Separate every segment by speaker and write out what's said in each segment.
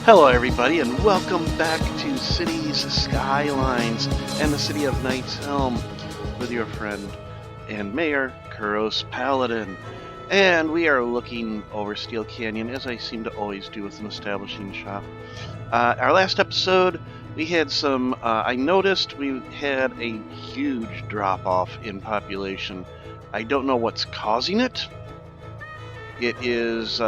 Speaker 1: Hello, everybody, and welcome back to Cities Skylines and the City of Knight's Helm with your friend and Mayor, Kuros Paladin. And we are looking over Steel Canyon, as I seem to always do with an establishing shot. Our last episode, we had some, I noticed we had a huge drop-off in population. I don't know what's causing it. It is,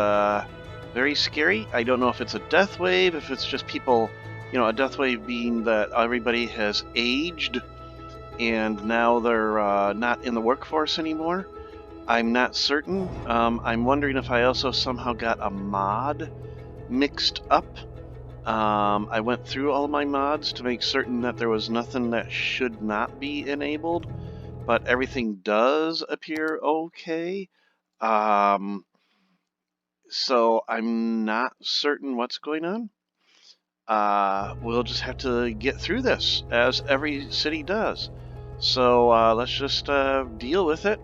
Speaker 1: very scary. I don't know if it's a death wave, if it's just people, a death wave being that everybody has aged and now they're not in the workforce anymore. I'm not certain. I'm wondering if I also somehow got a mod mixed up. I went through all my mods to make certain that there was nothing that should not be enabled, but everything does appear okay. So I'm not certain what's going on. We'll just have to get through this, as every city does. So let's just deal with it.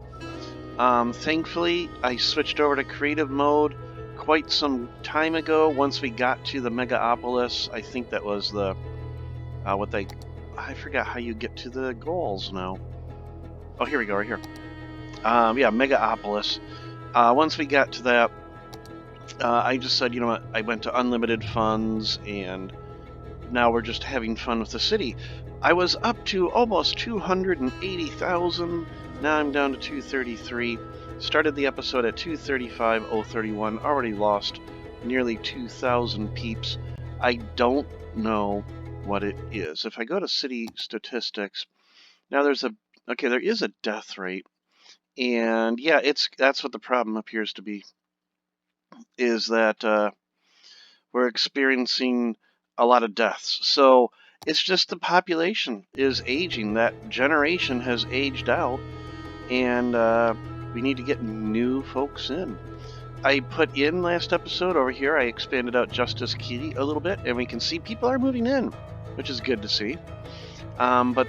Speaker 1: Thankfully, I switched over to creative mode quite some time ago. Once we got to the Megaopolis, I think that was the I forgot how you get to the goals now. Oh, here we go, right here. Yeah, Megaopolis. Once we got to that, I just said, you know what, I went to unlimited funds, and now we're just having fun with the city. I was up to almost 280,000. Now I'm down to 233. Started the episode at 235,031. Already lost nearly 2,000 peeps. I don't know what it is. If I go to city statistics, now there is a death rate. And yeah, that's what the problem appears to be, is that we're experiencing a lot of deaths. So it's just the population is aging. That generation has aged out, and we need to get new folks in. I put in last episode over here, I expanded out Justice Key a little bit, and we can see people are moving in, which is good to see. But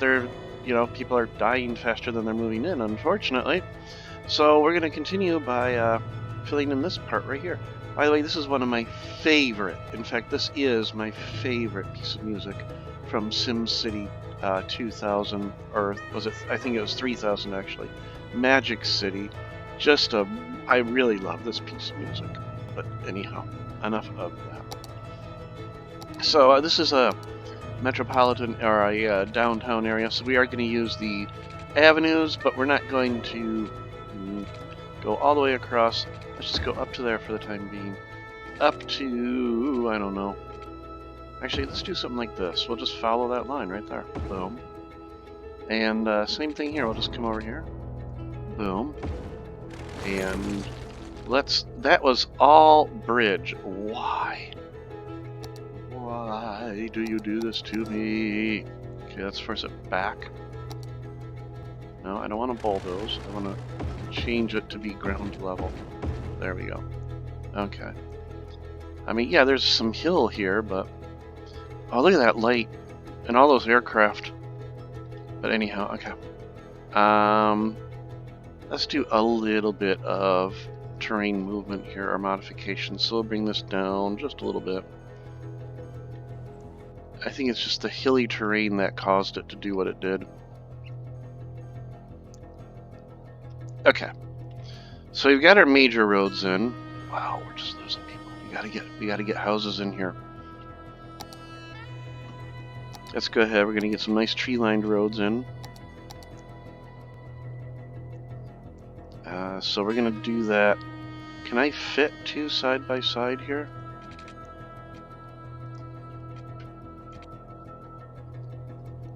Speaker 1: people are dying faster than they're moving in, unfortunately. So we're going to continue by filling in this part right here. By the way, this is one of my favorite, in fact, this is my favorite piece of music from SimCity 2000, or was it, I think it was 3000 actually, Magic City. I really love this piece of music. But anyhow, enough of that. So this is a metropolitan, or a downtown area, so we are going to use the avenues, but we're not going to go all the way across. Let's just go up to there for the time being. Up to, I don't know. Actually, let's do something like this. We'll just follow that line right there. Boom. And same thing here. We'll just come over here. Boom. And that was all bridge. Why? Why do you do this to me? Okay, let's force it back. No, I don't want to bulldoze. I want to change it to be ground level. There we go. Okay. I mean, yeah, there's some hill here, but... Oh, look at that light. And all those aircraft. But anyhow, okay. Let's do a little bit of terrain movement here, or modification. So we'll bring this down just a little bit. I think it's just the hilly terrain that caused it to do what it did. Okay. So we've got our major roads in. Wow, we're just losing people. We gotta get houses in here. Let's go ahead. We're gonna get some nice tree-lined roads in. So we're gonna do that. Can I fit two side by side here?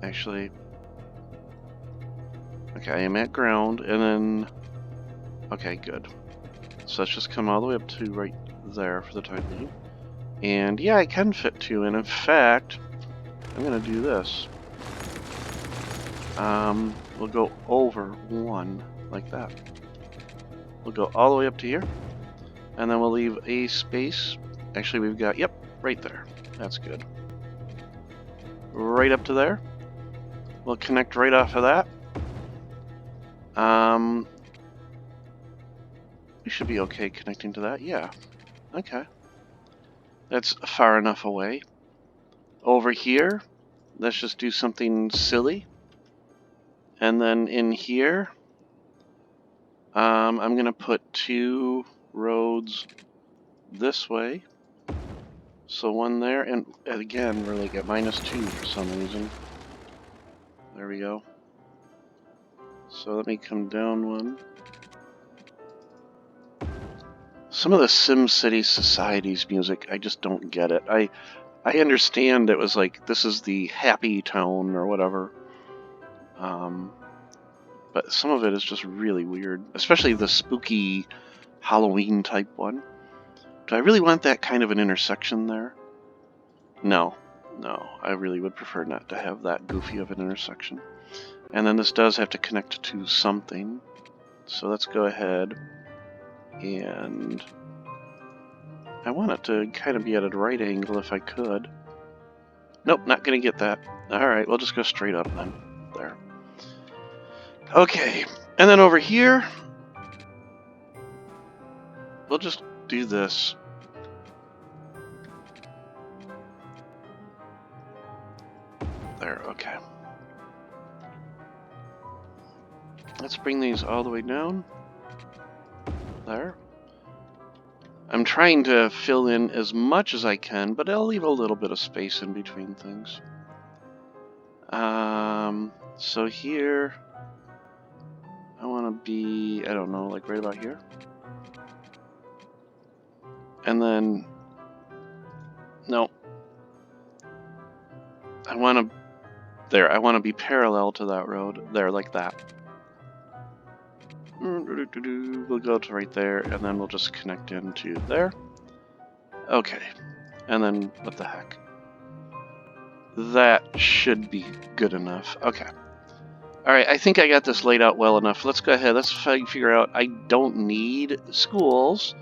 Speaker 1: Actually, okay, I am at ground, and then, okay, good. So let's just come all the way up to right there for the time being. And yeah, I can fit two, and in fact, I'm gonna do this. We'll go over one, like that. We'll go all the way up to here, and then we'll leave a space. Actually, we've got, yep, right there. That's good. Right up to there. We'll connect right off of that. We should be okay connecting to that, yeah. Okay. That's far enough away. Over here, let's just do something silly. And then in here, I'm going to put 2 roads this way. So 1 there, and again, we're like at -2 for some reason. There we go. So let me come down 1. Some of the SimCity Society's music, I just don't get it. I understand it was like, this is the happy town or whatever. But some of it is just really weird, especially the spooky Halloween type one. Do I really want that kind of an intersection there? No, I really would prefer not to have that goofy of an intersection. And then this does have to connect to something. So let's go ahead and I want it to kind of be at a right angle if I could. Nope, not going to get that. Alright, we'll just go straight up then. There. Okay, and then over here, we'll just do this. There, okay. Let's bring these all the way down. There. I'm trying to fill in as much as I can, but I'll leave a little bit of space in between things. So here, I want to be, I don't know, like right about here. And then, no. I want to be parallel to that road. There, like that. We'll go to right there, and then we'll just connect into there. Okay. And then, what the heck? That should be good enough. Okay. Alright, I think I got this laid out well enough. Let's go ahead. Let's figure out, I don't need schools,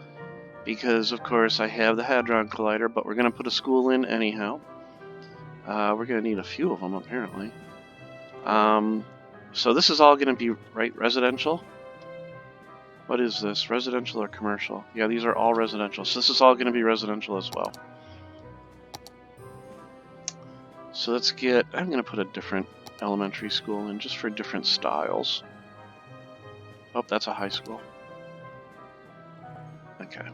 Speaker 1: because, of course, I have the Hadron Collider, but we're going to put a school in anyhow. We're going to need a few of them, apparently. So this is all going to be, right, residential? What is this? Residential or commercial? Yeah, these are all residential. So this is all going to be residential as well. So let's get... I'm going to put a different elementary school in just for different styles. Oh, that's a high school. Okay.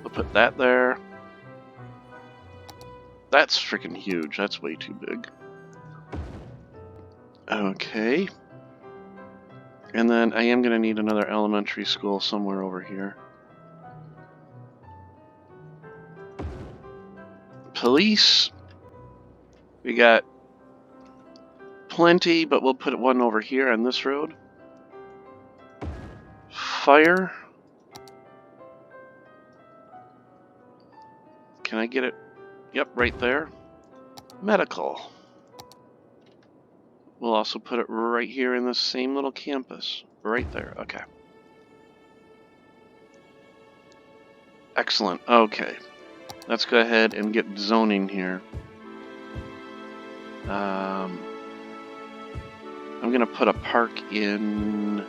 Speaker 1: We'll put that there. That's freaking huge. That's way too big. Okay. And then I am going to need another elementary school somewhere over here. Police. We got plenty, but we'll put one over here on this road. Fire. Can I get it? Yep, right there. Medical. We'll also put it right here in the same little campus. Right there. Okay. Excellent. Okay. Let's go ahead and get zoning here. I'm going to put a park in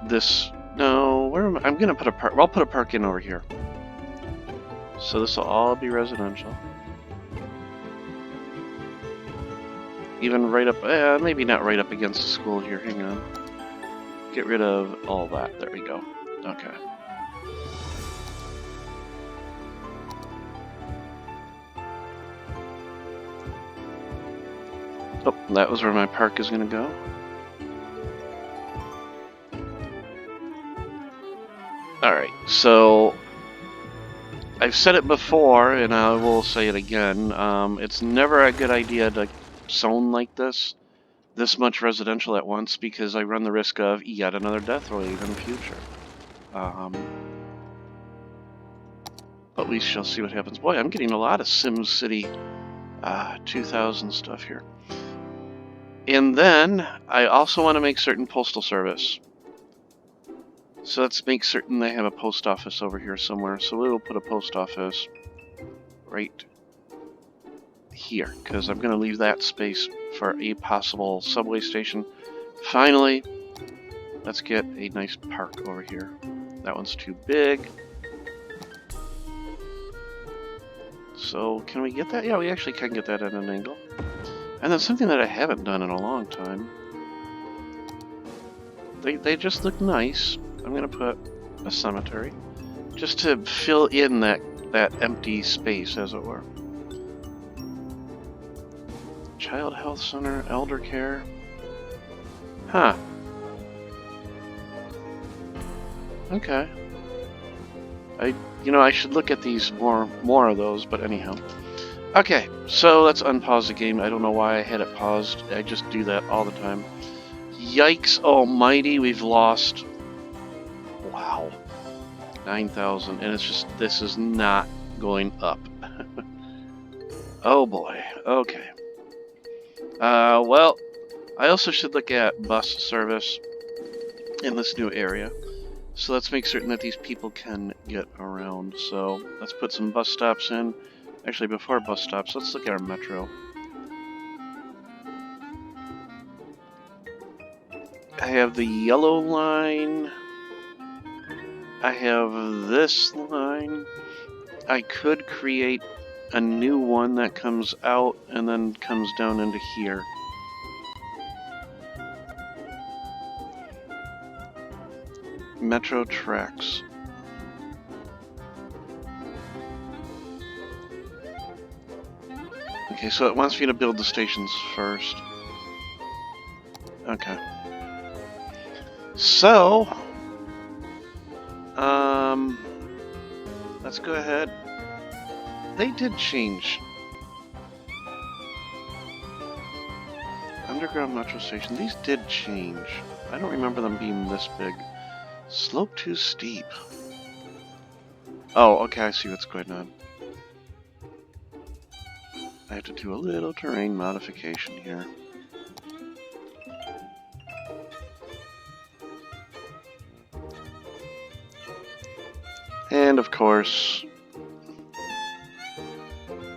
Speaker 1: this... No, where am I? I'm going to put a park... I'll put a park in over here. So this will all be residential. Even right up... maybe not right up against the school here. Hang on. Get rid of all that. There we go. Okay. Oh, that was where my park is going to go. Alright, so I've said it before, and I will say it again. It's never a good idea to zone like this much residential at once, because I run the risk of yet another death wave in the future. But we shall see what happens. Boy, I'm getting a lot of SimCity 2000 stuff here. And then, I also want to make certain postal service. So let's make certain they have a post office over here somewhere. So we will put a post office right here, because I'm going to leave that space for a possible subway station. Finally, let's get a nice park over here. That one's too big. So can we get that? Yeah, we actually can get that at an angle. And then something that I haven't done in a long time. They just look nice. I'm gonna put a cemetery just to fill in that empty space, as it were. Child Health Center, Elder Care. Huh. Okay. I should look at these more of those, but anyhow. Okay, so let's unpause the game. I don't know why I had it paused. I just do that all the time. Yikes almighty, we've lost. Wow. 9,000, and it's just, this is not going up. Oh boy, okay. Well, I also should look at bus service in this new area. So let's make certain that these people can get around. So let's put some bus stops in. Actually, before bus stops, let's look at our metro. I have the yellow line. I have this line. I could create a new one that comes out and then comes down into here. Metro tracks. Okay, so it wants me to build the stations first. Okay. So, let's go ahead. They did change. Underground metro station. These did change. I don't remember them being this big. Slope too steep. Oh, okay, I see what's going on. I have to do a little terrain modification here. And of course...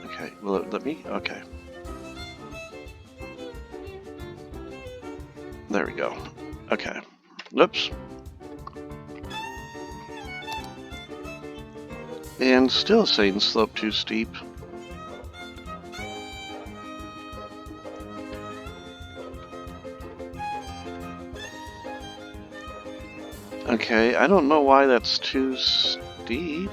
Speaker 1: Okay, will it let me? Okay. There we go. Okay. Oops. And still saying slope too steep. Okay, I don't know why that's too steep.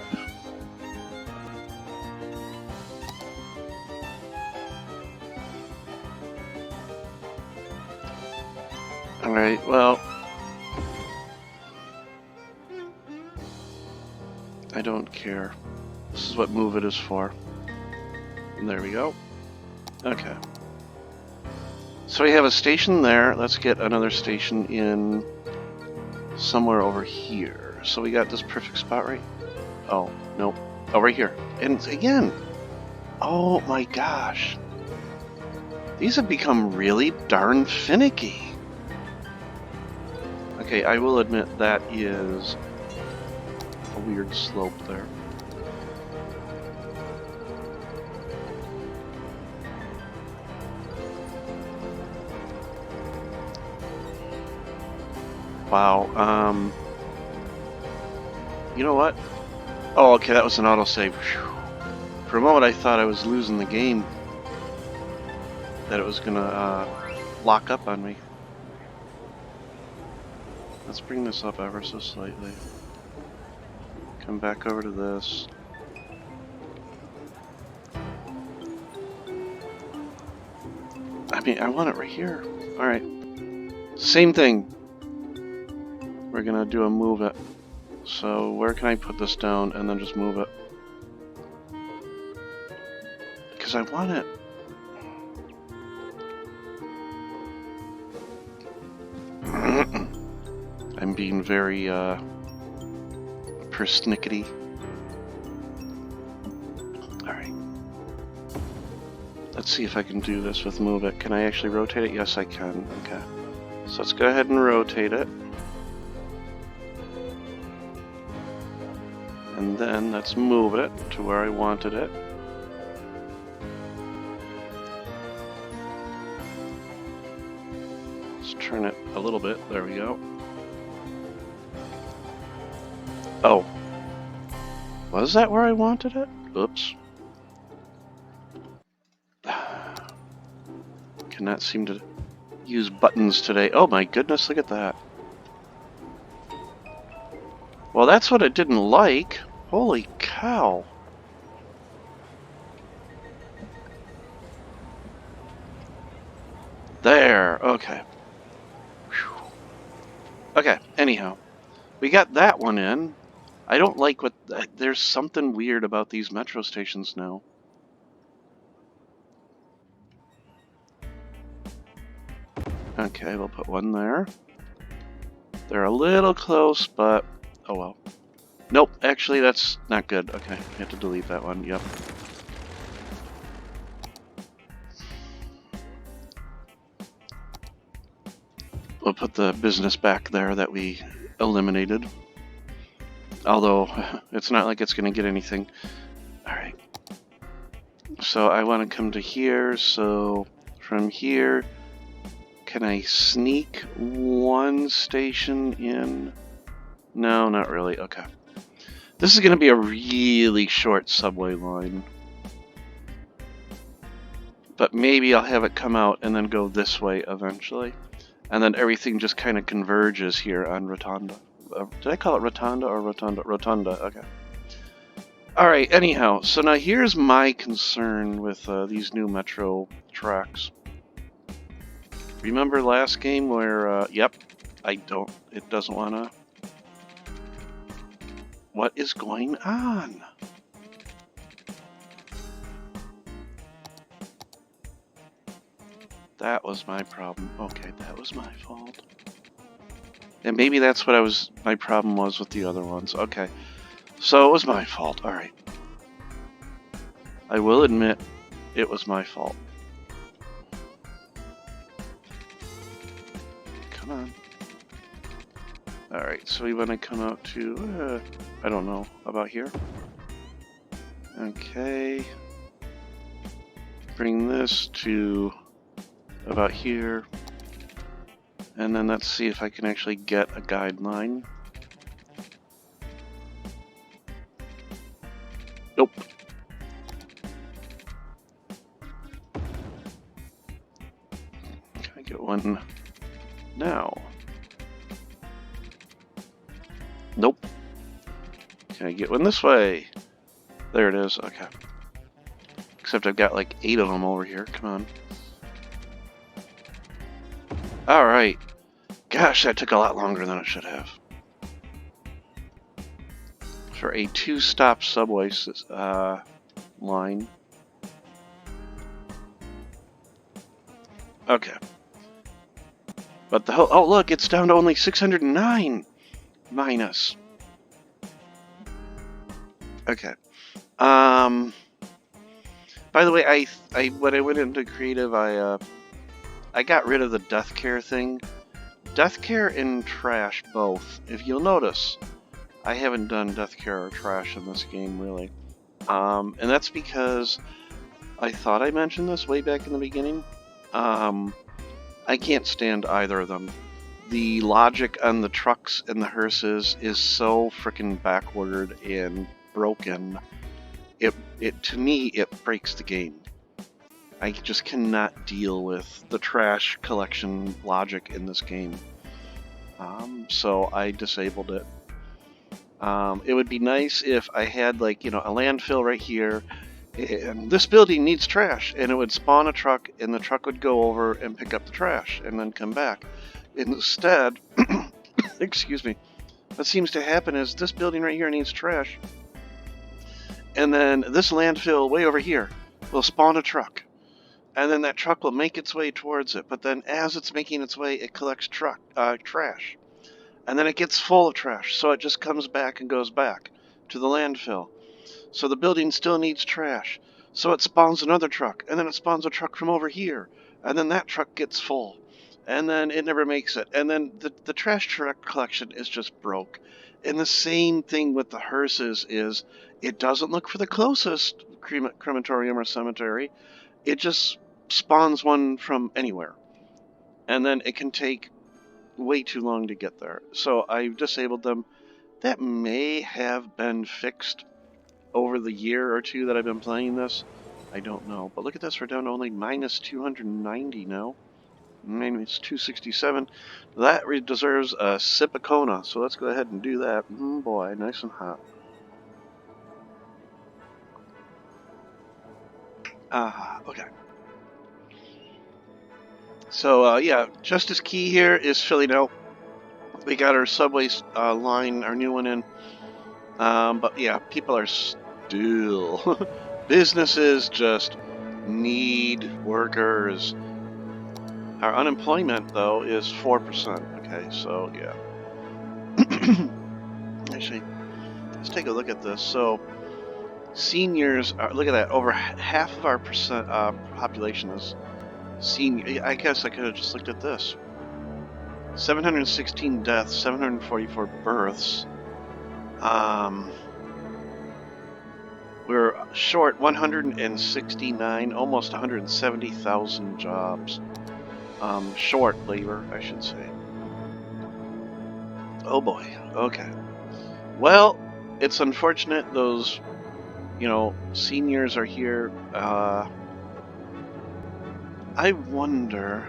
Speaker 1: Alright, well... I don't care. This is what move it is for. And there we go. Okay. So we have a station there. Let's get another station in somewhere over here. So we got this perfect spot, right? Oh, nope. Oh, right here. And again, oh my gosh. These have become really darn finicky. Okay, I will admit that is a weird slope there. Wow, you know what? Oh, okay, that was an autosave. Whew. For a moment I thought I was losing the game. That it was gonna lock up on me. Let's bring this up ever so slightly. Come back over to this. I mean, I want it right here. Alright. Same thing. We're gonna do a move it. So where can I put this down and then just move it? Because I want it. I'm being very persnickety. Alright. Let's see if I can do this with move it. Can I actually rotate it? Yes, I can. Okay. So let's go ahead and rotate it. And then let's move it to where I wanted it. Let's turn it a little bit. There we go. Oh. Was that where I wanted it? Oops. cannot seem to use buttons today. Oh my goodness, look at that. Well, that's what it didn't like. Holy cow. There, okay. Whew. Okay, anyhow. We got that one in. I don't like what... There's something weird about these metro stations now. Okay, we'll put one there. They're a little close, but... Oh well. Nope, actually that's not good. Okay, I have to delete that one, yep. We'll put the business back there that we eliminated. Although, it's not like it's going to get anything. Alright. So I want to come to here, so from here, can I sneak one station in? No, not really. Okay. This is going to be a really short subway line. But maybe I'll have it come out and then go this way eventually. And then everything just kind of converges here on Rotunda. Did I call it Rotunda or Rotunda? Rotunda, okay. Alright, anyhow, so now here's my concern with these new metro tracks. Remember last game where, yep, it doesn't want to... What is going on? That was my problem. Okay, that was my fault. And maybe that's what my problem was with the other ones. Okay, so it was my fault. Alright. I will admit, it was my fault. Come on. Alright, so we want to come out to, I don't know, about here? Okay. Bring this to about here. And then let's see if I can actually get a guideline. Nope. Can I get one now? Nope. Can I get one this way? There it is, okay. Except I've got like 8 of them over here, come on. Alright. Gosh, that took a lot longer than it should have. For a 2-stop subway line. Okay. But the whole... Oh, look, it's down to only 609 minus. Okay. By the way, when I went into creative, I got rid of the death care thing. Death care and trash both. If you'll notice, I haven't done death care or trash in this game really. And that's because I thought I mentioned this way back in the beginning. I can't stand either of them. The logic on the trucks and the hearses is so freaking backward and broken. To me, it breaks the game. I just cannot deal with the trash collection logic in this game. So I disabled it. It would be nice if I had, like, you know, a landfill right here, and this building needs trash, and it would spawn a truck, and the truck would go over and pick up the trash, and then come back. Instead, excuse me, what seems to happen is this building right here needs trash, and then this landfill way over here will spawn a truck. And then that truck will make its way towards it, but then as it's making its way, it collects trash. And then it gets full of trash, so it just comes back and goes back to the landfill. So the building still needs trash, so it spawns another truck, and then it spawns a truck from over here, and then that truck gets full, and then it never makes it. And then the trash truck collection is just broke. And the same thing with the hearses is, it doesn't look for the closest crematorium or cemetery. It just spawns one from anywhere, and then it can take way too long to get there. So I've disabled them. That may have been fixed over the year or two that I've been playing this. I don't know. But look at this, we're down to only minus 290 now. Minus 267. That deserves a sip of Kona, so let's go ahead and do that. Boy, nice and hot. Okay. So, yeah, Justice Key here is filling out. We got our subway line, our new one in. But yeah, people are still... Businesses just need workers. Our unemployment, though, is 4%. Okay, so yeah. Actually, let's take a look at this. So, seniors are, look at that, over half of our population is senior. I guess I could have just looked at this. 716 deaths, 744 births. We're short 169, almost 170,000 jobs. Short labor, I should say. Oh boy, okay. Well, it's unfortunate those, seniors are here. I wonder,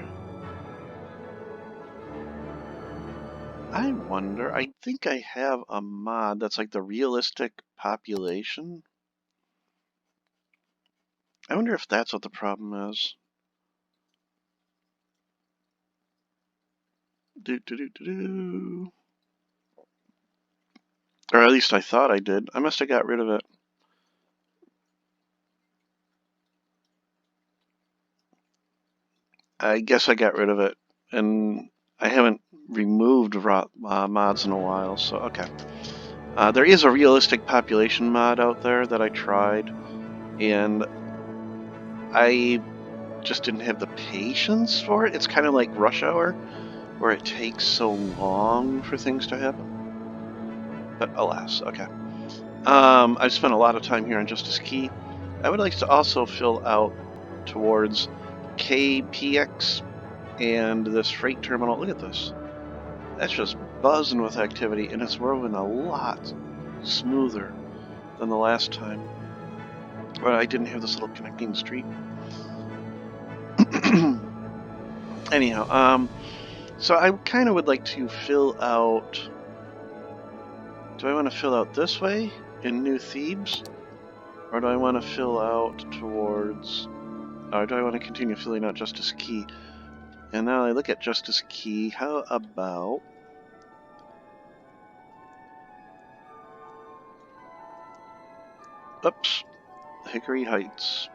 Speaker 1: I think I have a mod that's like the realistic population. I wonder if that's what the problem is. Or at least I thought I did. I must have got rid of it. I guess I got rid of it. And I haven't removed mods in a while, so okay. There is a realistic population mod out there that I tried, and I just didn't have the patience for it. It's kind of like Rush Hour, where it takes so long for things to happen. But alas, okay. I've spent a lot of time here on Justice Key. I would like to also fill out towards KPX and this freight terminal. Look at this. That's just buzzing with activity, and it's moving a lot smoother than the last time where I didn't have this little connecting street. Anyhow, so I kind of would like to fill out... Do I want to fill out this way in New Thebes? Or do I want to fill out towards... Or do I want to continue filling out Justice Key? And now I look at Justice Key, how about... Oops. Hickory Heights.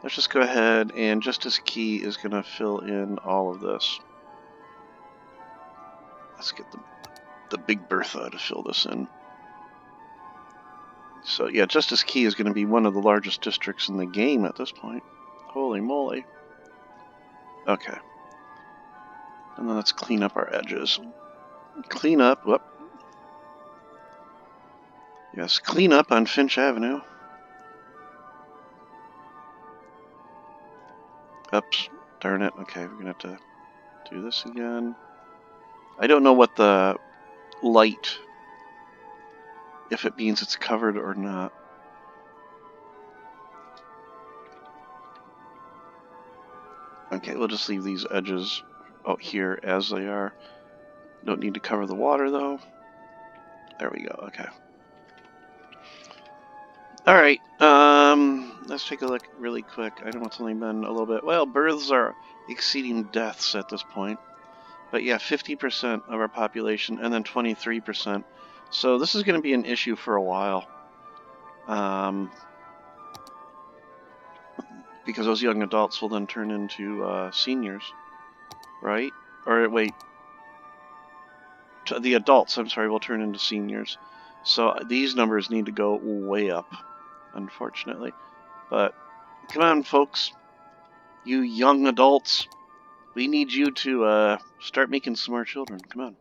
Speaker 1: Let's just go ahead, and Justice Key is going to fill in all of this. Let's get the Big Bertha to fill this in. So yeah, Justice Key is going to be one of the largest districts in the game at this point. Holy moly. Okay. And then let's clean up our edges. Clean up, whoop. Yes, clean up on Finch Avenue. Oops, darn it. Okay, we're going to have to do this again. I don't know what the light, if it means it's covered or not. Okay, we'll just leave these edges out here as they are. Don't need to cover the water though. There we go, okay. Alright, let's take a look really quick. I know it's only been a little bit. Well, births are exceeding deaths at this point. But yeah, 50% of our population and then 23%. So this is going to be an issue for a while. Because those young adults will then turn into seniors, right? Or wait, the adults, I'm sorry, will turn into seniors. So these numbers need to go way up, unfortunately. But come on, folks, you young adults, we need you to start making some more children. Come on.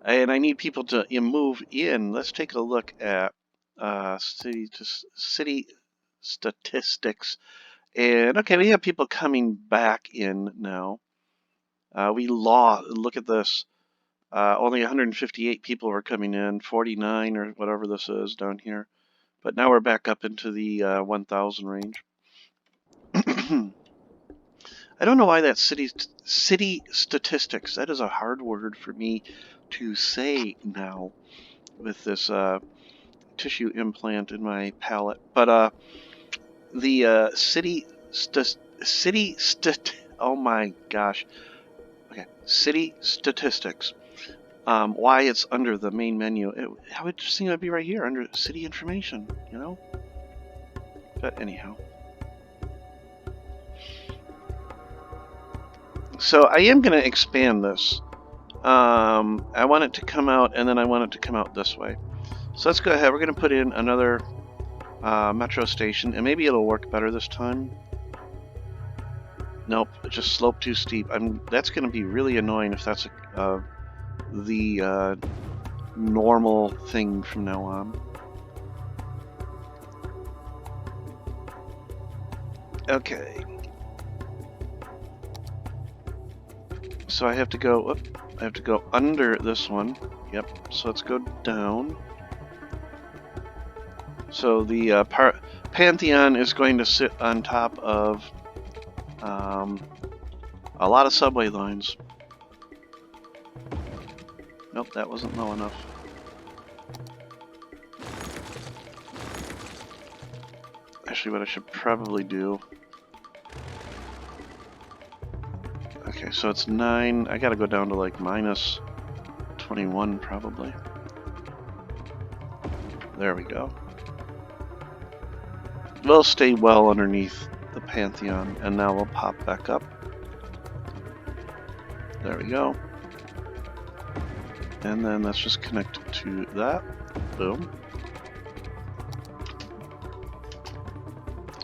Speaker 1: And I need people to move in. Let's take a look at city statistics. And okay, we have people coming back in now. Look at this. Only 158 people were coming in, 49 or whatever this is down here. But now we're back up into the 1,000 range. I don't know why that city statistics, that is a hard word for me to say now with this tissue implant in my palate. But the oh my gosh. Okay, city statistics. Why it's under the main menu. How interesting it would be right here under city information, you know? But anyhow. So I am going to expand this. I want it to come out, and then I want it to come out this way. So let's go ahead. We're going to put in another metro station, and maybe it'll work better this time. Nope, it just sloped too steep. That's going to be really annoying if that's the normal thing from now on. Okay. So I have to go under this one. Yep. So let's go down. So the Pantheon is going to sit on top of a lot of subway lines. Nope, that wasn't low enough. Actually, what I should probably do... Okay, so it's 9. I gotta go down to like minus 21 probably. There we go. We'll stay well underneath the Pantheon, and now we'll pop back up. There we go. And then let's just connect to that. Boom.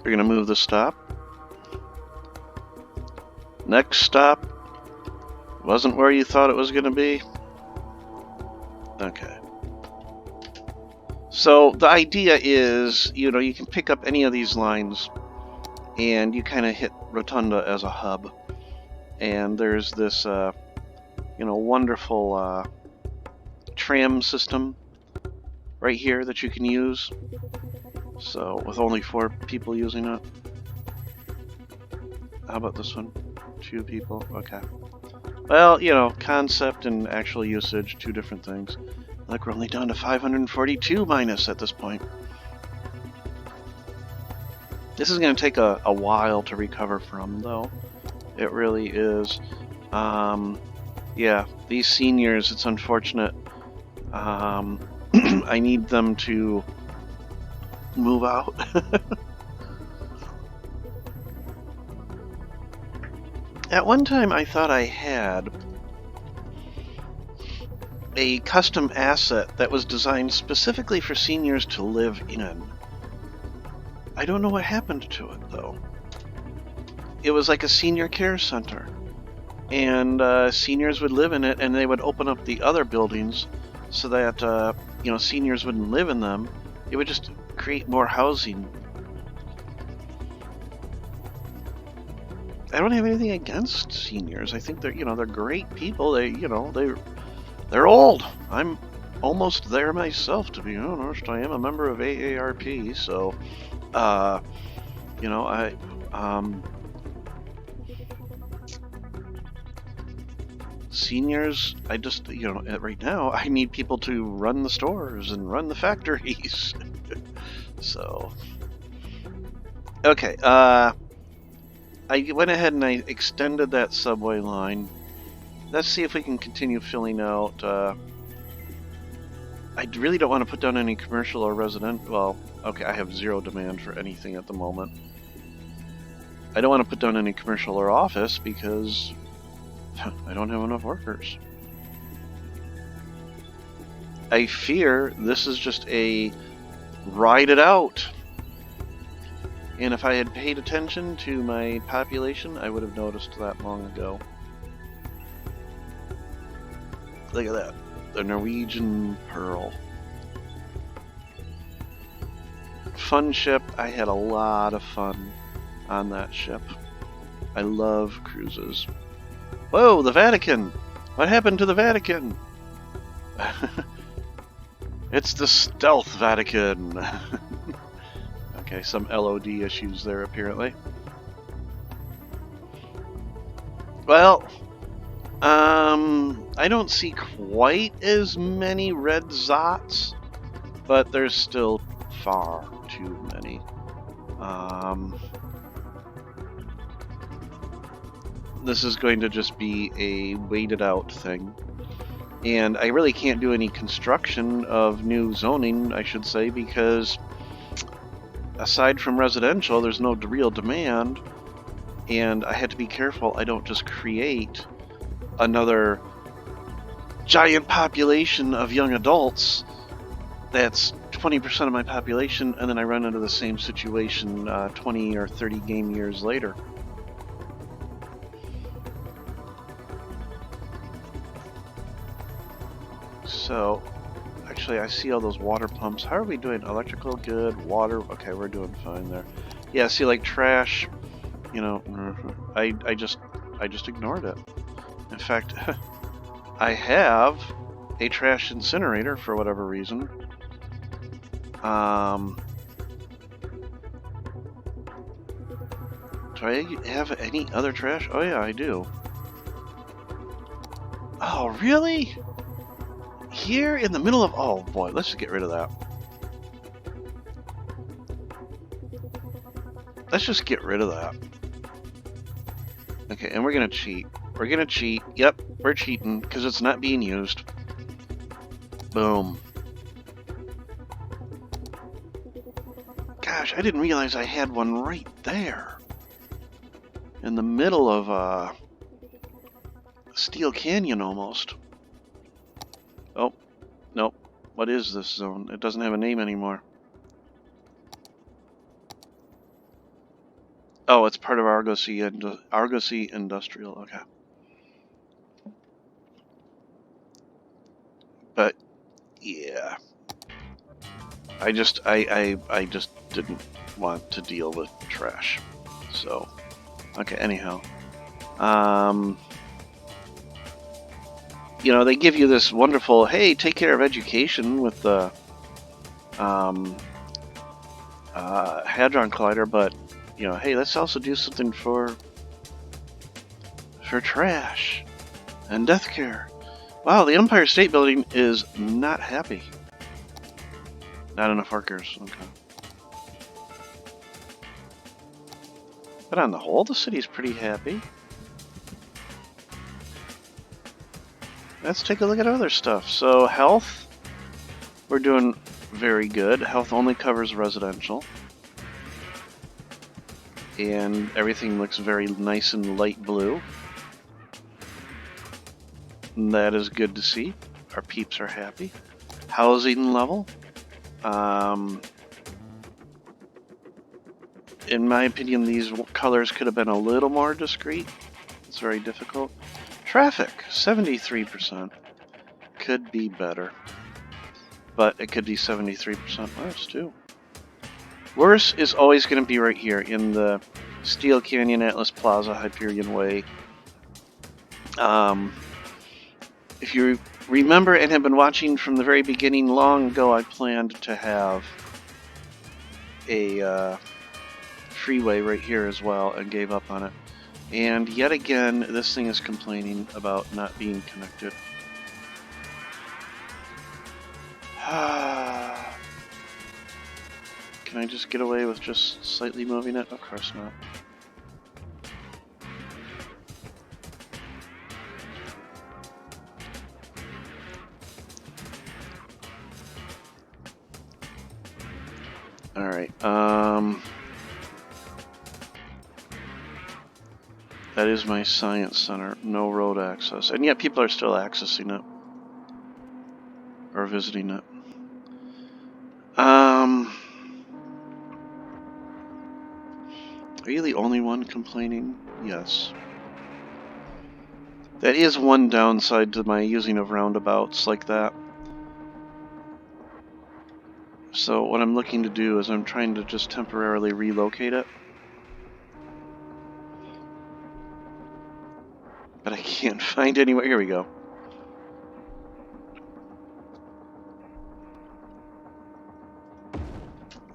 Speaker 1: We're gonna move the stop. Next stop wasn't where you thought it was gonna be. Okay. So the idea is, you know, you can pick up any of these lines and you kind of hit Rotunda as a hub. And there's this, you know, wonderful tram system right here that you can use. So with only 4 people using it. How about this one? 2 people? Okay. Well, you know, concept and actual usage, 2 different things. Look, we're only down to 542 minus at this point. This is going to take a while to recover from, though. It really is. Yeah, these seniors, it's unfortunate. I need them to move out. At one time, I thought I had a custom asset that was designed specifically for seniors to live in. I don't know what happened to it, though. It was like a senior care center, and seniors would live in it, and they would open up the other buildings so that you know, seniors wouldn't live in them. It would just create more housing. I don't have anything against seniors. I think they're, you know, they're great people. They, you know, they're old. I'm almost there myself, to be honest. I am a member of AARP, so you know, seniors, I just, you know, right now I need people to run the stores and run the factories. So okay, I went ahead and I extended that subway line. Let's see if we can continue filling out. I really don't want to put down any commercial or resident. Well, okay, I have 0 demand for anything at the moment. I don't want to put down any commercial or office because I don't have enough workers. I fear this is just a ride it out. And if I had paid attention to my population, I would have noticed that long ago. Look at that. The Norwegian Pearl. Fun ship. I had a lot of fun on that ship. I love cruises. Whoa, the Vatican! What happened to the Vatican? It's the stealth Vatican. Okay, some LOD issues there apparently. Well, I don't see quite as many red zots, but there's still far too many. This is going to just be a waited out thing. And I really can't do any construction of new zoning, I should say, because aside from residential, there's no real demand. And I had to be careful I don't just create another giant population of young adults that's 20% of my population, and then I run into the same situation 20 or 30 game years later. So, actually, I see all those water pumps. How are we doing? Electrical, good. Water, okay, we're doing fine there. Yeah, see, like trash, you know, I just ignored it. In fact, I have a trash incinerator for whatever reason. Do I have any other trash? Oh yeah, I do. Oh, really? Here in the middle of... Oh boy, let's just get rid of that. Let's just get rid of that. Okay, and we're gonna cheat. We're gonna cheat. Yep, we're cheating because it's not being used. Boom. Gosh, I didn't realize I had one right there. In the middle of Steel Canyon almost. Oh, nope. What is this zone? It doesn't have a name anymore. Oh, it's part of Argosy Industrial. Okay. But yeah, I just didn't want to deal with trash. So, okay. Anyhow, you know, they give you this wonderful, hey, take care of education with the Hadron Collider, but you know, hey, let's also do something for trash and death care. Wow, the Empire State Building is not happy. Not enough workers. Okay. But on the whole, the city's pretty happy. Let's take a look at other stuff. So, health, we're doing very good. Health only covers residential. And everything looks very nice and light blue. And that is good to see. Our peeps are happy. Housing level. In my opinion, these colors could have been a little more discreet. It's very difficult. Traffic, 73%. Could be better. But it could be 73% worse, too. Worse is always going to be right here in the Steel Canyon, Atlas Plaza, Hyperion Way. If you remember and have been watching from the very beginning, long ago I planned to have a freeway right here as well and gave up on it. And yet again, this thing is complaining about not being connected. Can I just get away with just slightly moving it? Of course not. Alright, that is my science center. No road access. And yet people are still accessing it. Or visiting it. Are you the only one complaining? Yes. That is one downside to my using of roundabouts like that. So what I'm looking to do is I'm trying to just temporarily relocate it. But I can't find anywhere. Here we go.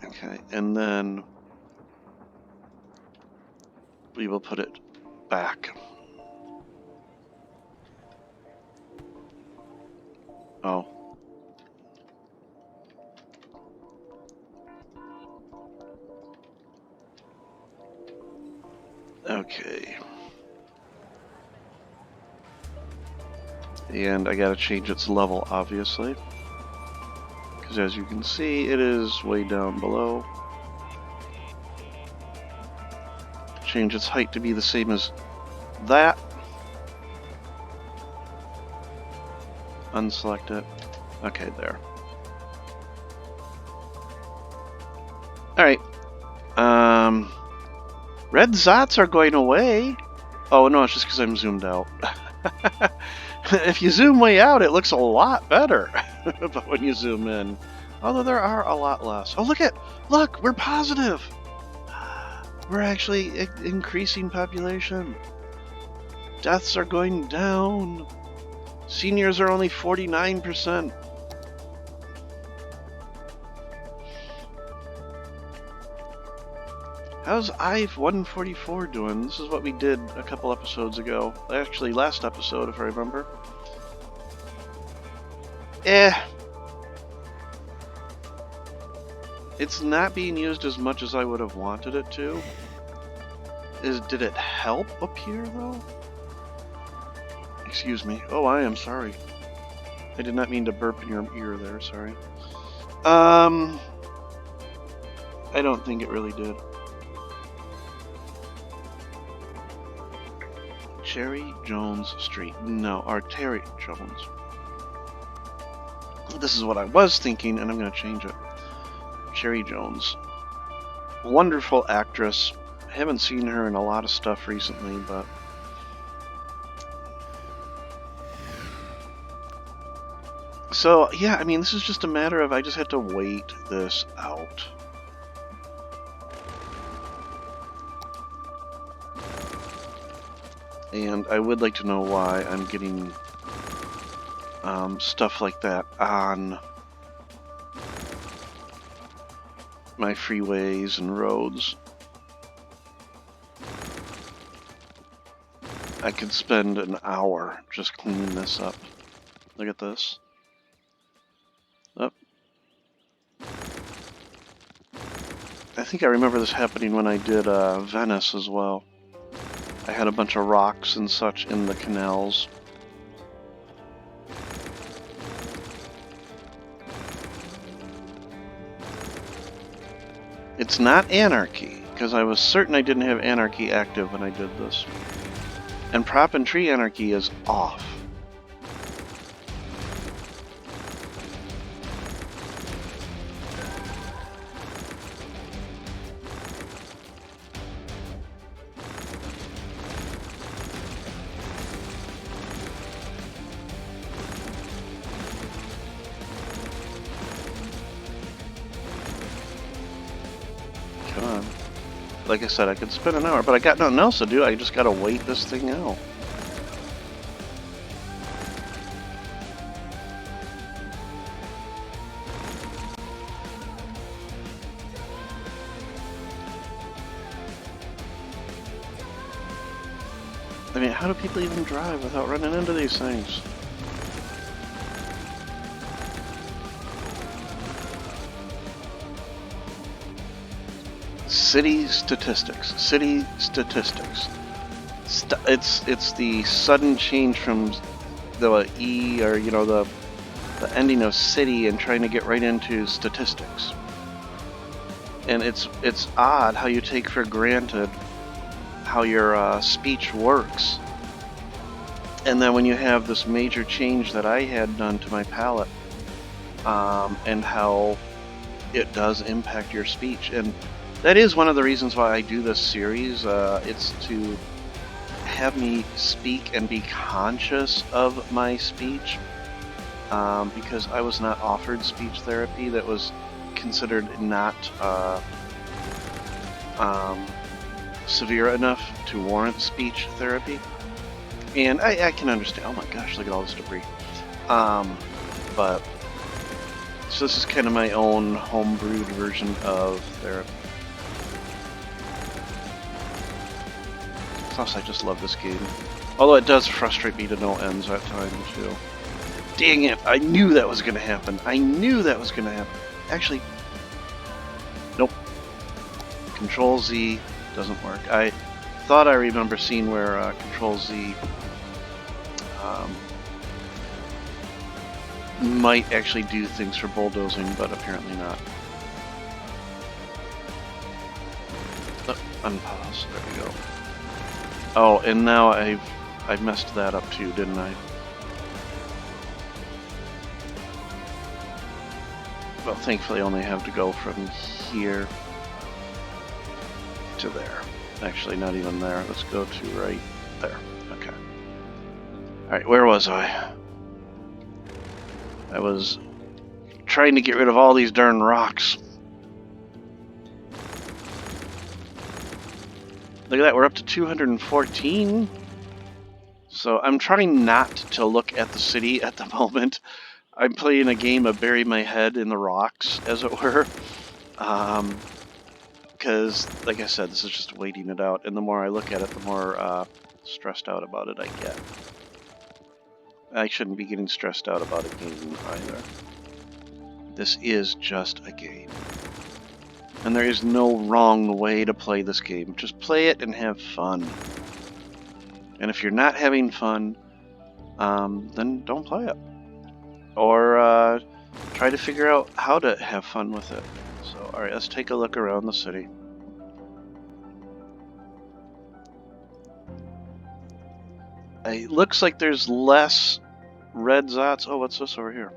Speaker 1: Okay, and then we will put it back. Oh. Okay. And I gotta change its level, obviously. Because as you can see, it is way down below. Change its height to be the same as that. Unselect it. Okay, there. Alright. Red dots are going away. Oh, no, it's just because I'm zoomed out. If you zoom way out, it looks a lot better. But when you zoom in, although there are a lot less. Oh, look, we're positive. We're actually increasing population. Deaths are going down. Seniors are only 49%. How's I-144 doing? This is what we did a couple episodes ago. Actually, last episode, if I remember. It's not being used as much as I would have wanted it to. Did it help appear, though? Excuse me. Oh, I am sorry. I did not mean to burp in your ear there, sorry. I don't think it really did. Cherry Jones Street. No, or Terry Jones. This is what I was thinking, and I'm going to change it. Cherry Jones. Wonderful actress. I haven't seen her in a lot of stuff recently, but... So, yeah, I mean, this is just a matter of I just had to wait this out. And I would like to know why I'm getting stuff like that on my freeways and roads. I could spend an hour just cleaning this up. Look at this. Up. I think I remember this happening when I did Venice as well. I had a bunch of rocks and such in the canals. It's not anarchy, because I was certain I didn't have anarchy active when I did this. And prop and tree anarchy is off. Come on. Like I said, I could spend an hour, but I got nothing else to do. I just gotta wait this thing out. I mean, how do people even drive without running into these things? City statistics. City statistics. It's the sudden change from the E, or you know, the ending of city, and trying to get right into statistics. And it's odd how you take for granted how your speech works. And then when you have this major change that I had done to my palette, and how it does impact your speech. And that is one of the reasons why I do this series. It's to have me speak and be conscious of my speech, because I was not offered speech therapy that was considered not severe enough to warrant speech therapy. And I can understand. Oh my gosh, look at all this debris. But So this is kind of my own homebrewed version of therapy. Plus, I just love this game. Although it does frustrate me to no ends at times, too. Dang it! I knew that was going to happen. I knew that was going to happen. Actually, nope. Control Z doesn't work. I thought I remember seeing where Control Z might actually do things for bulldozing, but apparently not. Oh, unpause. There we go. Oh, and now I've messed that up too, didn't I? Well, thankfully I only have to go from here to there. Actually, not even there. Let's go to right there. Okay. Alright, where was I? I was trying to get rid of all these darn rocks. Look at that, we're up to 214. So I'm trying not to look at the city at the moment. I'm playing a game of bury my head in the rocks, as it were. Because, like I said, this is just waiting it out. And the more I look at it, the more stressed out about it I get. I shouldn't be getting stressed out about a game either. This is just a game. And there is no wrong way to play this game. Just play it and have fun. And if you're not having fun, then don't play it. Or try to figure out how to have fun with it. So, alright, let's take a look around the city. It looks like there's less red dots. Oh, what's this over here?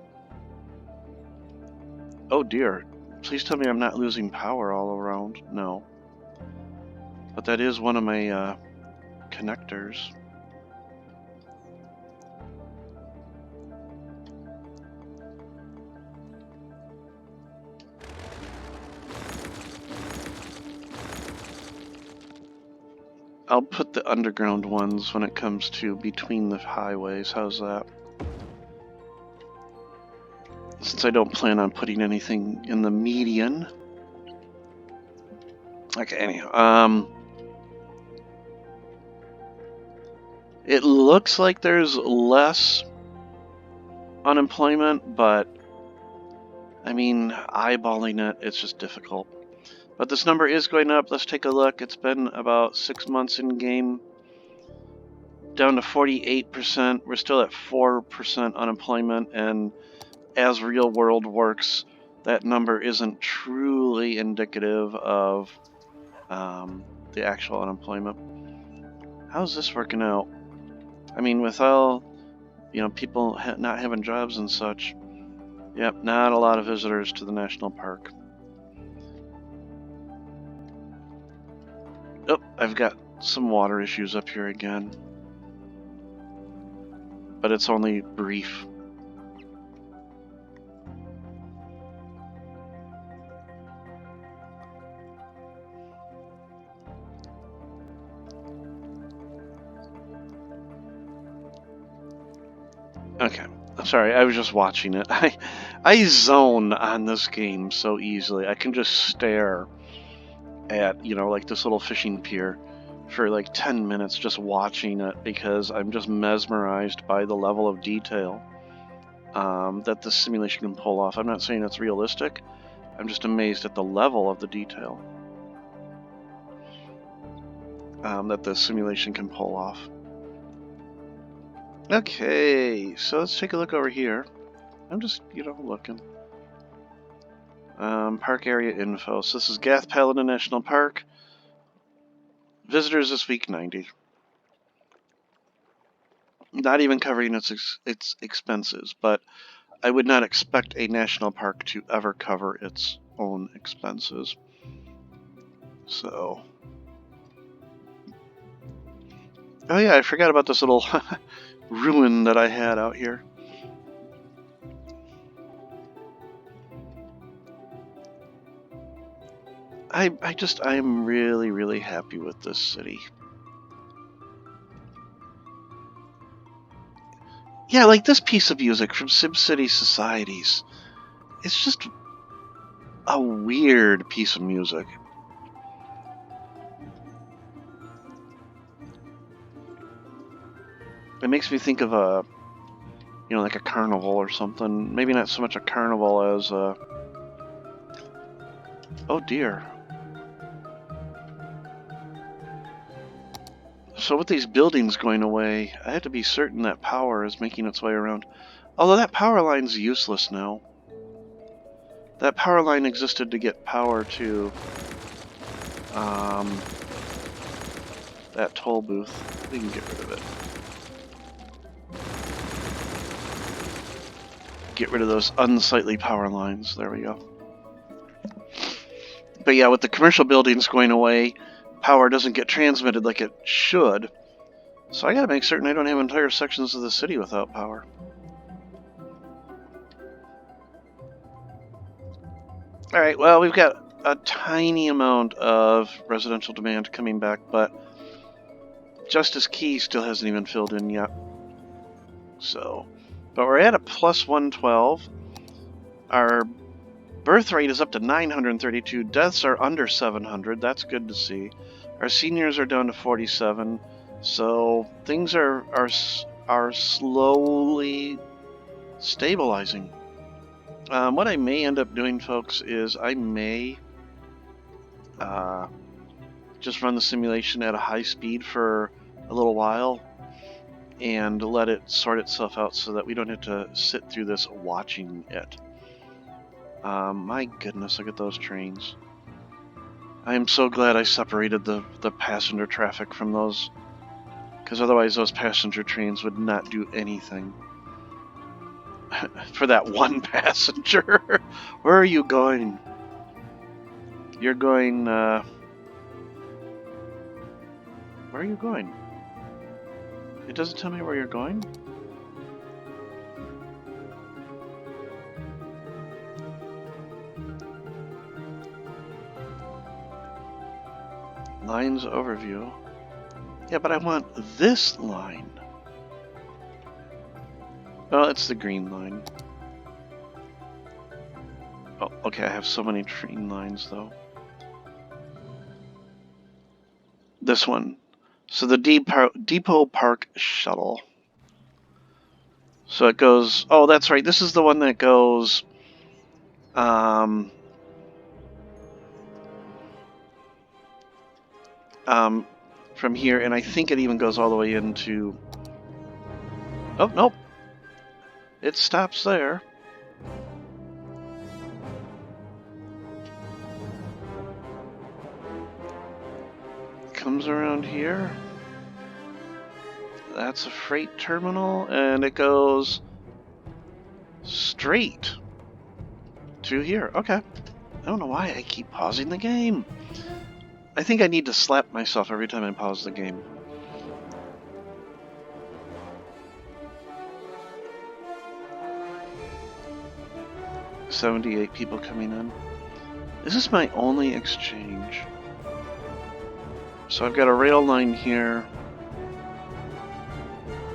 Speaker 1: Oh dear. Please tell me I'm not losing power all around. No. But that is one of my connectors. I'll put the underground ones when it comes to between the highways. How's that? Since I don't plan on putting anything in the median. Okay, anyhow. It looks like there's less unemployment, but I mean, eyeballing it, it's just difficult. But this number is going up. Let's take a look. It's been about 6 months in game. Down to 48%. We're still at 4% unemployment, and as real world works, that number isn't truly indicative of the actual unemployment. How's this working out? I mean, with all, people not having jobs and such, yep, not a lot of visitors to the national park. Oh, I've got some water issues up here again. But it's only brief. Okay, sorry, I was just watching it. I zone on this game so easily. I can just stare at, like this little fishing pier for like 10 minutes just watching it because I'm just mesmerized by the level of detail that the simulation can pull off. I'm not saying it's realistic. I'm just amazed at the level of the detail that the simulation can pull off. Okay, so let's take a look over here. I'm just, looking. Park area info. So this is Gath Paladin National Park. Visitors this week, 90. Not even covering its expenses, but I would not expect a national park to ever cover its own expenses. So... Oh yeah, I forgot about this little ruin that I had out here. I'm really, really happy with this city. Yeah, like this piece of music from SimCity Societies. It's just a weird piece of music. It makes me think of a, like a carnival or something. Maybe not so much a carnival as a... Oh dear. So with these buildings going away, I have to be certain that power is making its way around. Although that power line's useless now. That power line existed to get power to that toll booth. We can get rid of it. Get rid of those unsightly power lines. There we go. But yeah, with the commercial buildings going away, power doesn't get transmitted like it should. So I gotta make certain I don't have entire sections of the city without power. Alright, well, we've got a tiny amount of residential demand coming back, but Justice Key still hasn't even filled in yet. So, but we're at a plus 112. Our birth rate is up to 932. Deaths are under 700. That's good to see. Our seniors are down to 47. So things are slowly stabilizing. What I may end up doing, folks, is I may just run the simulation at a high speed for a little while and let it sort itself out so that we don't have to sit through this watching it. My goodness, look at those trains. I am so glad I separated the passenger traffic from those, because otherwise those passenger trains would not do anything. For that one passenger. Where are you going? You're going, where are you going? It doesn't tell me where you're going? Lines overview. Yeah, but I want this line. Oh, it's the green line. Oh, okay, I have so many train lines, though. This one. So the Depot Park Shuttle. So it goes... Oh, that's right. This is the one that goes... from here, and I think it even goes all the way into... Oh, nope. It stops there. Comes around here. That's a freight terminal, and it goes straight to here. Okay. I don't know why I keep pausing the game. I think I need to slap myself every time I pause the game. $78 people coming in. This is my only exchange. So I've got a rail line here.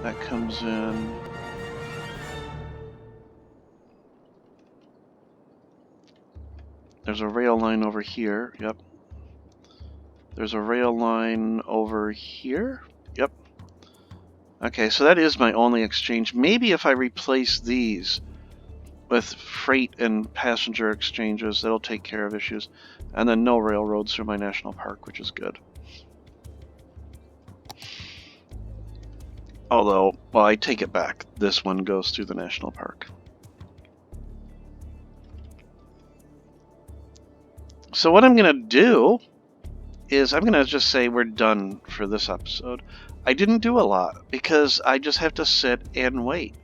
Speaker 1: That comes in. There's a rail line over here. Yep. There's a rail line over here. Yep. Okay, so that is my only exchange. Maybe if I replace these with freight and passenger exchanges, that'll take care of issues. And then no railroads through my national park, which is good. Although, well, I take it back. This one goes through the national park. So what I'm going to do is I'm going to just say we're done for this episode. I didn't do a lot because I just have to sit and wait.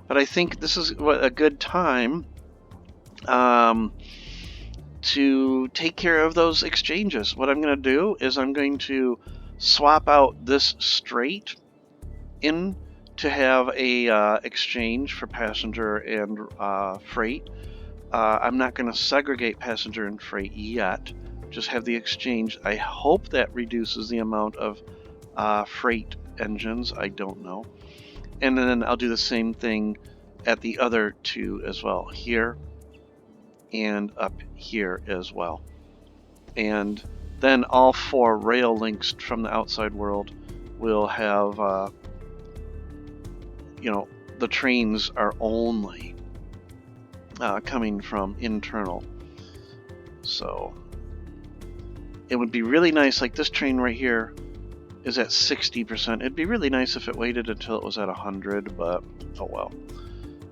Speaker 1: But I think this is a good time to take care of those exchanges. What I'm going to do is I'm going to swap out this straight in to have a exchange for passenger and freight. I'm not going to segregate passenger and freight yet. Just have the exchange. I hope that reduces the amount of freight engines. I don't know. And then I'll do the same thing at the other two as well. Here and up here as well. And then all 4 rail links from the outside world will have, the trains are only coming from internal. So it would be really nice, like this train right here is at 60%. It'd be really nice if it waited until it was at 100, but oh well.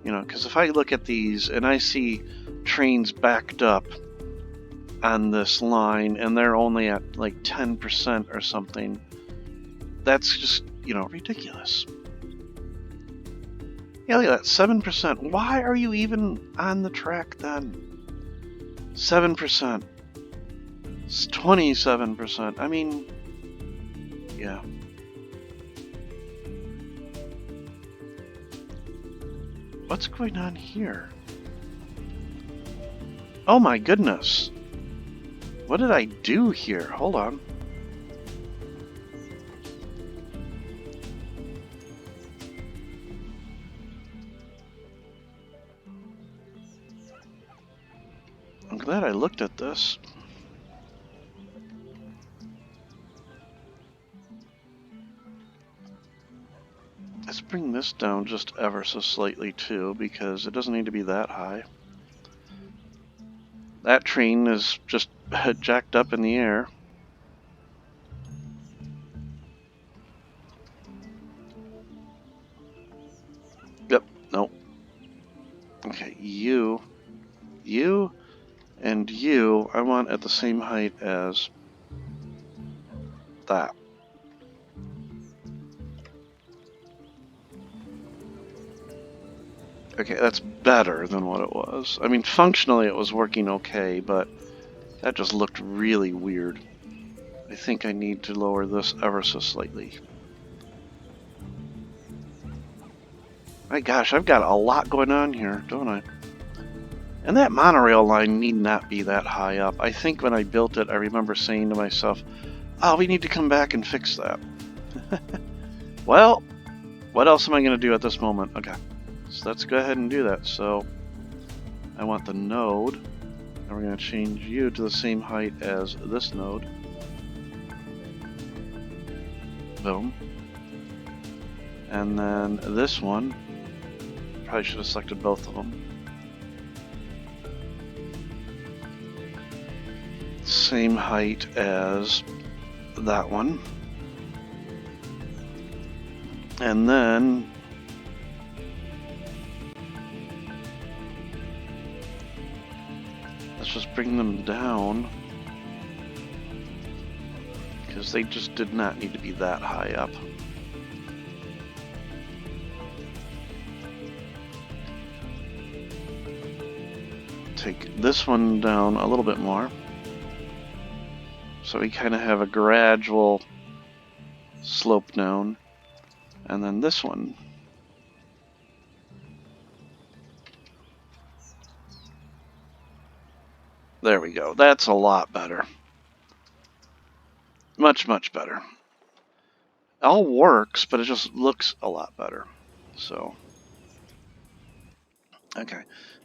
Speaker 1: Because if I look at these and I see trains backed up on this line and they're only at like 10% or something, that's just, ridiculous. Yeah, look at that, 7%. Why are you even on the track then? 7%. It's 27%. I mean, yeah. What's going on here? Oh my goodness. What did I do here? Hold on. I'm glad I looked at this. Let's bring this down just ever so slightly too, because it doesn't need to be that high. That train is just jacked up in the air. Yep, nope. Okay, you, and you, I want at the same height as that. Okay, that's better than what it was. I mean, functionally it was working okay, but that just looked really weird. I think I need to lower this ever so slightly. My gosh, I've got a lot going on here, don't I? And that monorail line need not be that high up. I think when I built it, I remember saying to myself, oh, we need to come back and fix that. Well, what else am I going to do at this moment? Okay, so let's go ahead and do that. So I want the node, and we're going to change you to the same height as this node. Boom. And then this one, probably should have selected both of them. Same height as that one. And then let's just bring them down, because they just did not need to be that high up. Take this one down a little bit more, so we kind of have a gradual slope down. And then this one, there we go. That's a lot better. Much, much better. All works, but it just looks a lot better. So, okay.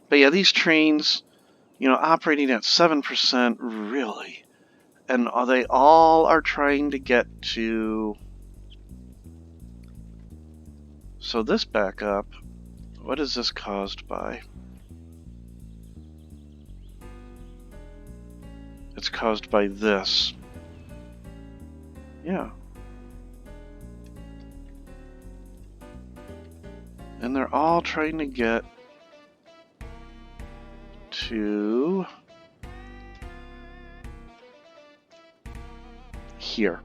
Speaker 1: But yeah, these trains, operating at 7%, really. And they all are trying to get to... So this backup, what is this caused by? It's caused by this. Yeah. And they're all trying to get to here.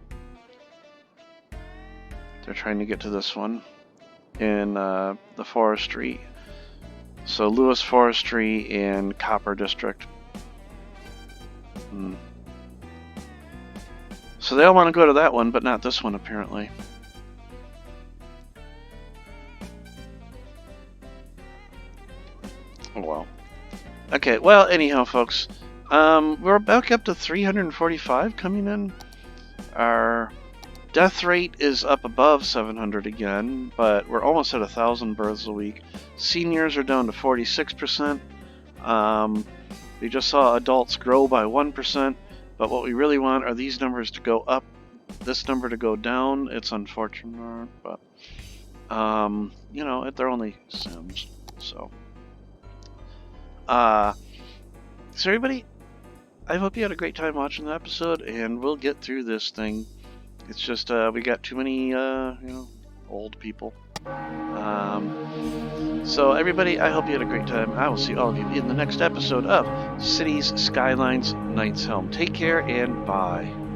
Speaker 1: They're trying to get to this one in the forestry. So Lewis Forestry and Copper District. So they all want to go to that one, but not this one apparently. Oh well. Okay, well anyhow folks, we're back up to 345 coming in. Our death rate is up above 700 again, but we're almost at 1,000 births a week. Seniors are down to 46%. We just saw adults grow by 1%, but what we really want are these numbers to go up, this number to go down. It's unfortunate, but you know, they're only Sims, so. So everybody, I hope you had a great time watching the episode, and we'll get through this thing. It's just we got too many, you know, old people. So everybody, I hope you had a great time. I will see all of you in the next episode of Cities, Skylines, Knight's Helm. Take care and bye.